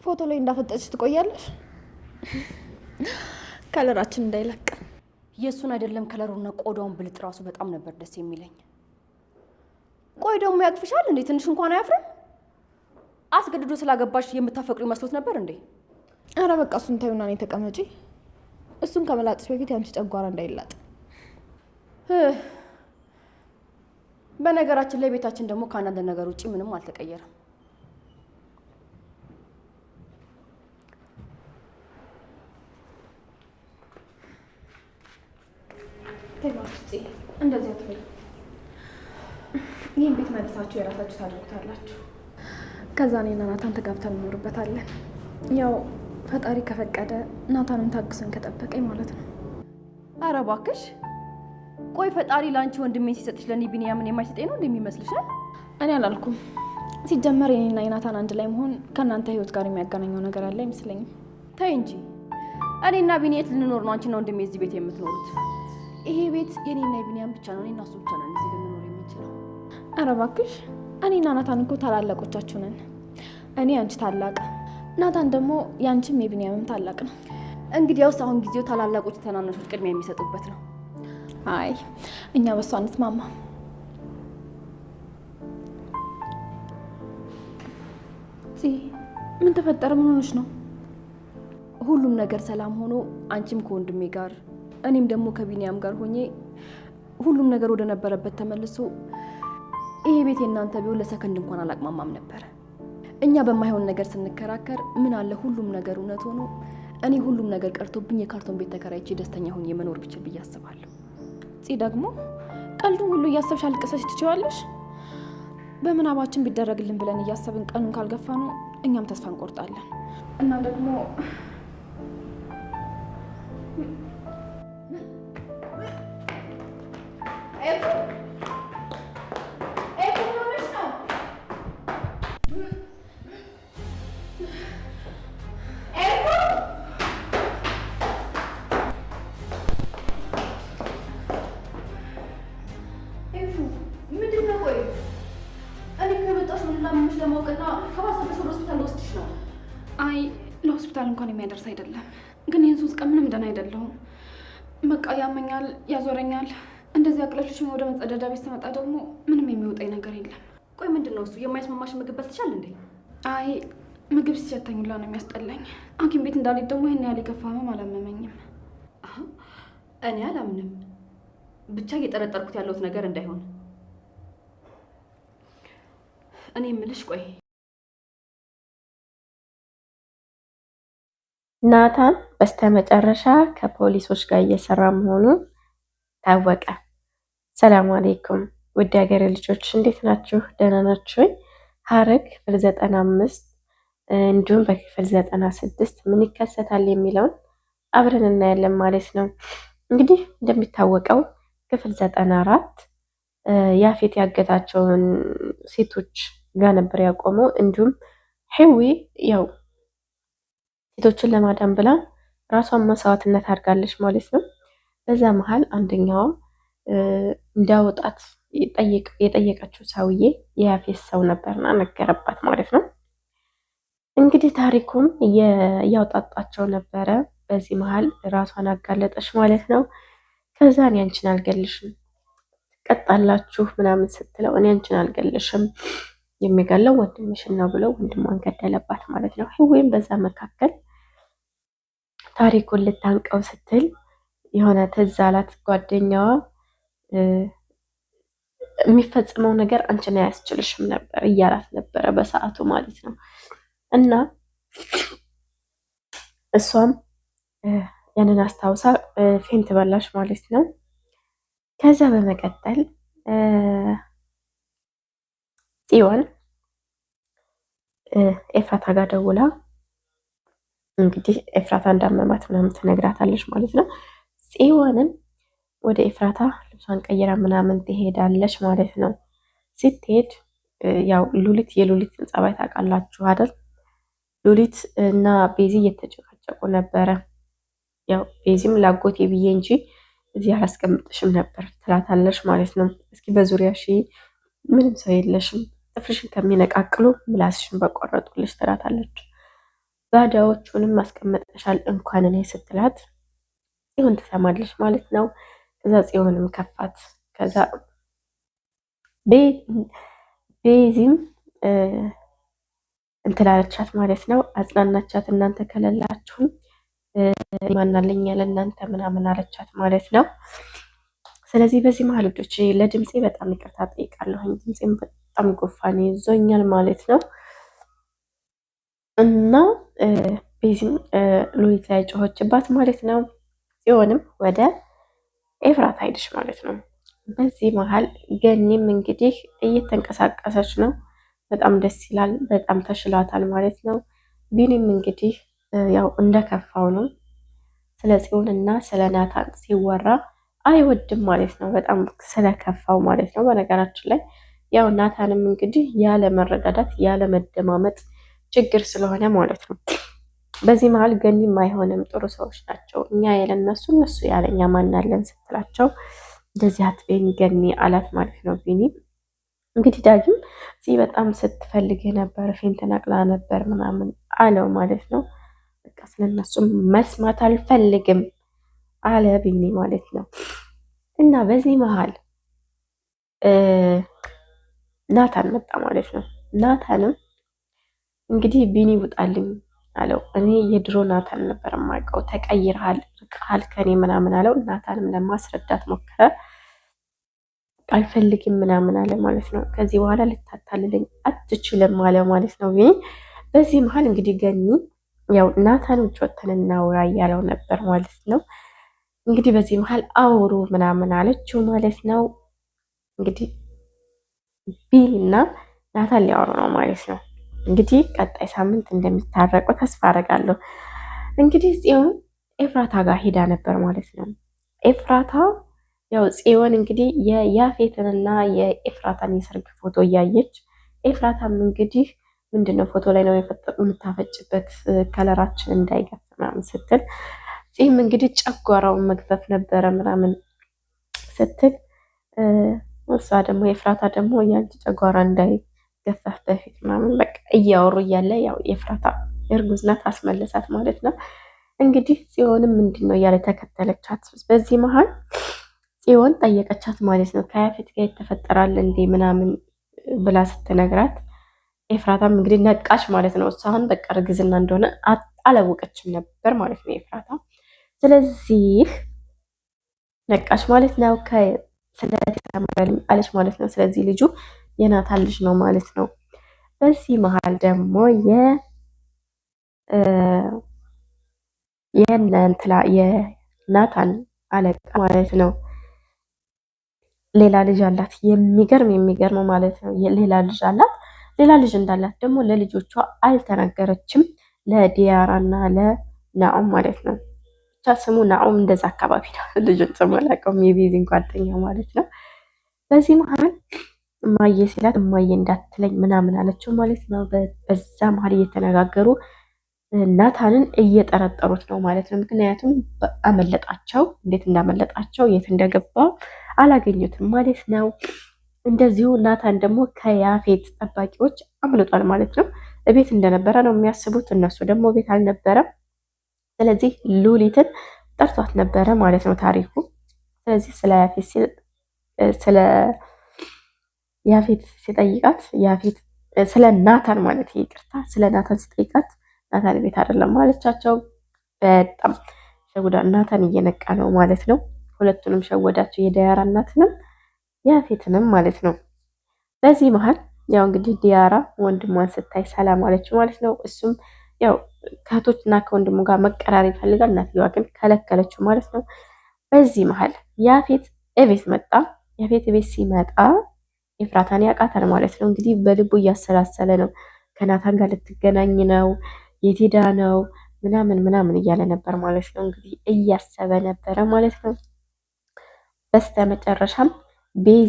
ፎቶ ላይ እንዳፈጠች ትቆያለሽ። ከለራችን እንዳይለቅ። የሱን አይደለም ከለሩና ቆዳውን ብልጥ ራሱ በጣም ነበር ደስ የሚለኝ። ቆይ ደግሞ ያቅፍሻል እንዴ? ትንሽ እንኳን አያፍርም? አስገድዶ ስላገባሽ የምታፈቅሪ መስሎት ነበር እንዴ? አረ በቃ እሱን ታዩና ነው ተቀመጪ። እሱን ከመላጥሽ በፊት ያንቺ ጨጓራ እንዳይላጥ። በነገራችን ላይ ቤታችን ደግሞ ከአንዳንድ ነገር ውጪ ምንም አልተቀየረም። ተባስቲ እንደዚህ አትበይ። ይሄን ቤት መልሳችሁ የራሳችሁ ታደርጉታላችሁ። ከዛ እኔና ናታን ተጋብተን እንኖርበታለን። ያው ፈጣሪ ከፈቀደ ናታንም ታግሰን ከጠበቀኝ ማለት ነው። አረ እባክሽ ቆይ ፈጣሪ ላንቺ ወንድሜን ሲሰጥሽ ለኔ ቢኒያምን የማይሰጠኝ ነው እንደሚመስልሽ? እኔ አላልኩም። ሲጀመር የኔና የናታን አንድ ላይ መሆን ከእናንተ ህይወት ጋር የሚያገናኘው ነገር አለ አይመስለኝም። ተይ እንጂ እኔና ቢኒየት ልንኖር ነው አንቺና ወንድሜ እዚህ ቤት የምትኖሩት? ይሄ ቤት የኔና የቢኒያም ብቻ ነው። እኔና እሱ ብቻ ነን እዚህ ልንኖር የምንችለው። አረ እባክሽ እኔና ናታን እኮ ታላላቆቻችሁ ነን። እኔ አንቺ ታላቅ፣ ናታን ደግሞ ያንቺም የቢኒያምም ታላቅ ነው። እንግዲያውስ አሁን ጊዜው ታላላቆች ተናናሾች ቅድሚያ የሚሰጡበት ነው። አይ እኛ በሷ አንስማማ። ምን ተፈጠረ? ምን ሆነሽ ነው? ሁሉም ነገር ሰላም ሆኖ አንቺም ከወንድሜ ጋር እኔም ደግሞ ከቢኒያም ጋር ሆኜ ሁሉም ነገር ወደ ነበረበት ተመልሶ ይሄ ቤት የእናንተ ቢሆን ለሰከንድ እንኳን አላቅማማም ነበር። እኛ በማይሆን ነገር ስንከራከር ምን አለ ሁሉም ነገር እውነት ሆኖ እኔ ሁሉም ነገር ቀርቶብኝ የካርቶን ቤት ተከራይቼ ደስተኛ ሆኜ መኖር ብችል ብዬ አስባለሁ። ደግሞ ቀልዱን ሁሉ እያሰብሽ አልቅሰሽ ትችዋለሽ። በምናባችን ቢደረግልን ብለን እያሰብን ቀኑን ካልገፋ ነው እኛም ተስፋ እንቆርጣለን። እና ደግሞ ለሆስፒታል እንኳን የሚያደርስ አይደለም። ግን ይህን 3 ቀን ምንም ደህና አይደለሁም። በቃ ያመኛል፣ ያዞረኛል። እንደዚህ አቅለሽኝ ወደ መጸዳጃ ቤት ስመጣ ደግሞ ምንም የሚወጣኝ ነገር የለም። ቆይ ምንድን ነው እሱ? የማይስማማሽ ምግብ በልተሻል እንዴ? አይ ምግብ ሲሸተኝ ሁላ ነው የሚያስጠላኝ። ሐኪም ቤት እንዳልሄድ ደግሞ ይህን ያህል የከፋ ህመም አላመመኝም። እኔ አላምንም። ብቻ እየጠረጠርኩት ያለሁት ነገር እንዳይሆን። እኔ የምልሽ ቆይ ናታን በስተመጨረሻ ከፖሊሶች ጋር እየሰራ መሆኑ ታወቀ። ሰላም አለይኩም ውድ ሀገሬ ልጆች እንዴት ናችሁ? ደህና ናችሁ? ሐረግ ክፍል 95 እንዲሁም በክፍል 96 ምን ይከሰታል የሚለውን አብረን እናያለን ማለት ነው። እንግዲህ እንደሚታወቀው ክፍል 94 ያፌት ያገታቸውን ሴቶች ጋር ነበር ያቆመው። እንዲሁም ህዊ ያው ሴቶችን ለማዳን ብላ ራሷን መስዋዕትነት አድርጋለች ማለት ነው። በዛ መሃል አንደኛዋ እንዳወጣት የጠየቀችው ሰውዬ የያፌት ሰው ነበርና ነገረባት ማለት ነው። እንግዲህ ታሪኩም እያወጣጣቸው ነበረ። በዚህ መሃል ራሷን አጋለጠች ማለት ነው። ከዛ እኔ አንቺን አልገልሽም ትቀጣላችሁ ምናምን ስትለው እኔ አንቺን አልገልሽም የሚገለው ወንድምሽን ነው ብለው ወንድሟን ገደለባት ማለት ነው። ህዌም በዛ መካከል ታሪኩን ልታንቀው ስትል የሆነ ትዝ አላት ጓደኛዋ የሚፈጽመው ነገር አንቺን አያስችልሽም ነበር እያላት ነበረ በሰዓቱ ማለት ነው። እና እሷም ያንን አስታውሳ ፌንት በላሽ ማለት ነው። ከዛ በመቀጠል ጽዮን ኤፍራታ ጋር ደውላ እንግዲህ ኤፍራታ እንዳመማት ምናምን ትነግራታለች ማለት ነው። ጽዮንም ወደ ኤፍራታ ልብሷን ቀይራ ምናምን ትሄዳለች ማለት ነው። ስትሄድ ያው ሉሊት የሉሊትን ጸባይ ታውቃላችሁ አይደል? ሉሊት እና ቤዚ እየተጨቃጨቁ ነበረ። ያው ቤዚም ላጎቴ ብዬ እንጂ እዚህ አላስቀምጥሽም ነበር ትላታለች ማለት ነው። እስኪ በዙሪያሽ ምንም ሰው የለሽም ጥፍርሽን ከሚነቃቅሉ ምላስሽን በቆረጡልሽ ትላታለች። ባዳዎቹንም ማስቀመጠሻል እንኳን እኔ ስትላት ጽዮን ትሰማለች ማለት ነው። ከዛ ጽዮንም ከፋት። ከዛ ቤዚም እንትላለቻት ማለት ነው። አጽናናቻት። እናንተ ከሌላችሁም ማናለኝ ያለ እናንተ ምናምን አለቻት ማለት ነው። ስለዚህ በዚህ መሀል ልጆች ለድምፄ በጣም ይቅርታ ጠይቃለሁኝ። ድምፄም በጣም ጉንፋን ይዞኛል ማለት ነው። እና ቤዚም ሉሊት ላይ ጮኸችባት ማለት ነው። ጽዮንም ወደ ኤፍራት ሄደች ማለት ነው። በዚህ መሀል ገኒም እንግዲህ እየተንቀሳቀሰች ነው። በጣም ደስ ይላል። በጣም ተሽሏታል ማለት ነው። ቢኒም እንግዲህ ያው እንደከፋው ነው። ስለ ጽዮን እና ስለ ናታን ሲወራ አይወድም ማለት ነው። በጣም ስለከፋው ማለት ነው። በነገራችን ላይ ያው ናታንም እንግዲህ ያለ መረዳዳት ያለ መደማመጥ ችግር ስለሆነ ማለት ነው። በዚህ መሀል ገኒም አይሆንም፣ ጥሩ ሰዎች ናቸው፣ እኛ ያለነሱ እነሱ ያለኛ ማናለን ስትላቸው እንደዚህ አትበይኝ ገኒ አላት ማለት ነው። ቢኒ እንግዲህ ዳግም እዚህ በጣም ስትፈልግ ነበር፣ ፌንት ነቅላ ነበር ምናምን አለው ማለት ነው። በቃ ስለነሱ መስማት አልፈልግም አለ ቢኒ ማለት ነው። እና በዚህ መሀል ናታን መጣ ማለት ነው። ናታንም እንግዲህ ቢኒ ውጣልኝ አለው። እኔ የድሮ ናታን ነበር የማውቀው፣ ተቀይረሃል፣ ርቀሃል ከኔ ምናምን አለው። ናታንም ለማስረዳት ሞከረ። አልፈልግም ምናምን አለ ማለት ነው። ከዚህ በኋላ ልታታልለኝ አትችልም አለ ማለት ነው ቢኒ። በዚህ መሀል እንግዲህ ገኒ ያው ናታን ውጭ ወተን እናውራ እያለው ነበር ማለት ነው። እንግዲህ በዚህ መሀል አውሩ ምናምን አለችው ማለት ነው። እንግዲህ ቢኒ እና ናታን ሊያወሩ ነው ማለት ነው። እንግዲህ ቀጣይ ሳምንት እንደሚታረቁ ተስፋ አደርጋለሁ። እንግዲህ ጽዮን ኤፍራታ ጋር ሄዳ ነበር ማለት ነው። ኤፍራታ ያው ጽዮን እንግዲህ የያፌትንና የኤፍራታን የሰርግ ፎቶ እያየች ኤፍራታም እንግዲህ ምንድነው ፎቶ ላይ ነው የምታፈጭበት ከለራችን እንዳይገፍ ምናምን ስትል ጽም እንግዲህ ጨጓራውን መግፈፍ ነበረ ምናምን ስትል እሷ ደግሞ ኤፍራታ ደግሞ ያንቺ ጨጓራ እንዳይገፈፍ በፊት ምናምን በቃ እያወሩ እያለ ያው ኤፍራታ እርጉዝ ናት አስመለሳት ማለት ነው። እንግዲህ ጽዮንም ምንድነው እያለ ተከተለቻት። በዚህ መሀል ጽዮን ጠየቀቻት ማለት ነው። ከያፌት ጋር የተፈጠራል እንዴ ምናምን ብላ ስትነግራት ኤፍራታም እንግዲህ ነቃሽ ማለት ነው። እሷን በቃ እርግዝና እንደሆነ አላወቀችም ነበር ማለት ነው ኤፍራታ። ስለዚህ ነቃሽ ማለት ነው። ስለተሰማኝ አለች ማለት ነው። ስለዚህ ልጁ የናታን ልጅ ነው ማለት ነው። በዚህ መሀል ደግሞ የናታን አለቃ ማለት ነው ሌላ ልጅ አላት። የሚገርም ማለት ነው። ሌላ ልጅ አላት። ሌላ ልጅ እንዳላት ደግሞ ለልጆቿ አልተናገረችም፣ ለዲያራ እና ለናኦም ማለት ነው። ብቻ ስሙ ናኦም እንደዛ አካባቢ ነው። ልጆች ስሙ አላውቀውም። የቤዚን ጓደኛ ማለት ነው። በዚህ መሀል እማዬ ሲላት እማዬ እንዳትለኝ ምናምን አለችው ማለት ነው። በዛ መሀል እየተነጋገሩ ናታንን እየጠረጠሩት ነው ማለት ነው። ምክንያቱም አመለጣቸው፣ እንዴት እንዳመለጣቸው የት እንደገባ አላገኙትም ማለት ነው። እንደዚሁ ናታን ደግሞ ከያፌት ጠባቂዎች አምልጧል ማለት ነው። ቤት እንደነበረ ነው የሚያስቡት፣ እነሱ ደግሞ ቤት አልነበረም። ስለዚህ ሉሊትን ጠርቷት ነበረ ማለት ነው ታሪኩ። ስለዚህ ስለ ያፌት ሲጠይቃት ያፌት ስለ ናታን ማለት ይቅርታ፣ ስለ ናታን ሲጠይቃት ናታን ቤት አይደለም ማለቻቸው። በጣም ሸጉዳ ናታን እየነቃ ነው ማለት ነው። ሁለቱንም ሸወዳቸው፣ የዲያራ እናትንም ያፌትንም ማለት ነው። በዚህ መሀል ያው እንግዲህ ዲያራ ወንድሟን ስታይ ሰላም አለችው ማለት ነው። እሱም ያው ከእህቶችና ከወንድሙ ጋር መቀራር ይፈልጋል። እናትየዋ ግን ከለከለችው ማለት ነው። በዚህ መሀል ያፌት እቤት መጣ። ያፌት እቤት ሲመጣ ኤፍራታን ያውቃታል ማለት ነው። እንግዲህ በልቡ እያሰላሰለ ነው። ከናታን ጋር ልትገናኝ ነው፣ የት ሄዳ ነው ምናምን እያለ ነበር ማለት ነው። እንግዲህ እያሰበ ነበረ ማለት ነው። በስተመጨረሻም ቤዚ